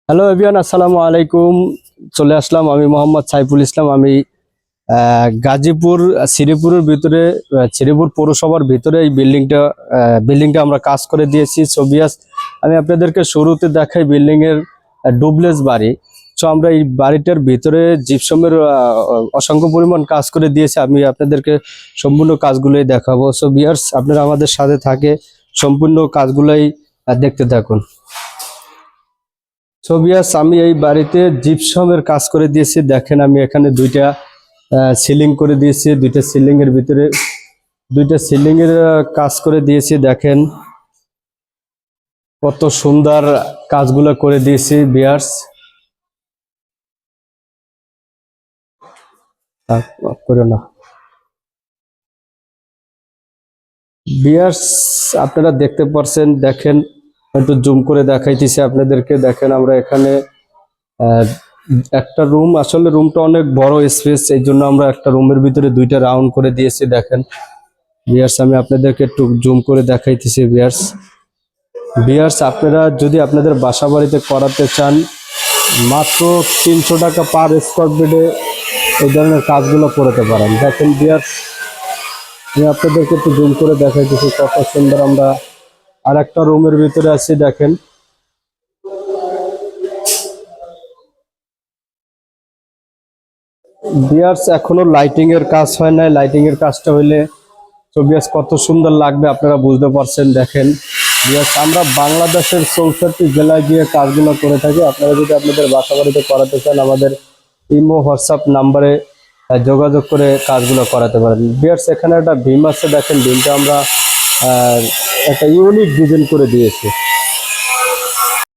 Hello everyone, আসসালামু আলাইকুম। চলে আসলাম আমি মোহাম্মদ সাইফুল ইসলাম। আমি গাজীপুর শ্রীপুরের ভিতরে, শ্রীপুর পৌরসভার ভিতরে এই বিল্ডিংটা আমরা কাজ করে দিয়েছি। সোভিয়াস, আমি আপনাদেরকে শুরুতে দেখাই বিল্ডিং এর ডুপ্লেক্স বাড়ি। তো আমরা এই বাড়িটার ভিতরে জিপসামের অসংখ্য পরিমাণ কাজ করে দিয়েছি। আমি আপনাদেরকে সম্পূর্ণ কাজগুলোই দেখাবো। সো ভিউয়ার্স, আপনারা আমাদের সাথে থাকে সম্পূর্ণ কাজগুলোই দেখতে থাকুন। সোভিয়াস, আমি এই বাড়িতে জিপসামের কাজ করে দিয়েছি। দেখেন, আমি এখানে দুইটা সিলিং করে দিয়েছি। দুইটা সিলিং এর ভিতরে দুইটা সিলিং এর কাজ করে দিয়েছি। দেখেন কত সুন্দর কাজগুলো করে দিয়েছি ভিউয়ার্স। করে না ভিউয়ার্স, আপনারা দেখতে পাচ্ছেন। দেখেন, একটু জুম করে দেখাইতেছি আপনাদেরকে। দেখেন, আমরা এখানে আহ, একটা রুম, আসলে রুমটা অনেক বড় স্পেস, এই জন্য আমরা একটা রুমের ভিতরে দুইটা রাউন্ড করে দিয়েছি। দেখেন ভিউয়ার্স, আমি আপনাদেরকে একটু জুম করে দেখাইতেছি ভিউয়ার্স। ভিউয়ার্স, আপনারা যদি আপনাদের বাসা বাড়িতে করাতে চান, মাত্র 300 টাকা পার স্কোয়ার ফিটে এই ধরনের কাজগুলো করতে পারেন। দেখেন ভিউয়ার্স, আমি আপনাদেরকে একটু জুম করে দেখাইতেছি কত সুন্দর। আমরা আর একটা রুমের ভিতরে আছি। দেখেন ভিউয়ার্স, এখনো লাইটিং এর কাজ হয় নাই। লাইটিং এর কাজটা হইলে ভিউয়ার্স কত সুন্দর লাগবে আপনারা বুঝতে পারছেন। দেখেন ভিউয়ার্স, আমরা বাংলাদেশের 64 জেলায় গিয়ে কাজগুলো করে থাকি। আপনারা যদি আপনাদের বাসা বাড়িতে করাতে চান, আমাদের ইমো হোয়াটসঅ্যাপ নাম্বারে যোগাযোগ করে কাজগুলো করাতে পারেন। ভিউয়ার্স, এখানে একটা ভীম আছে। দেখেন, ভীমটা আমরা একটা ইউনিক ডিজাইন করে দিয়েছি।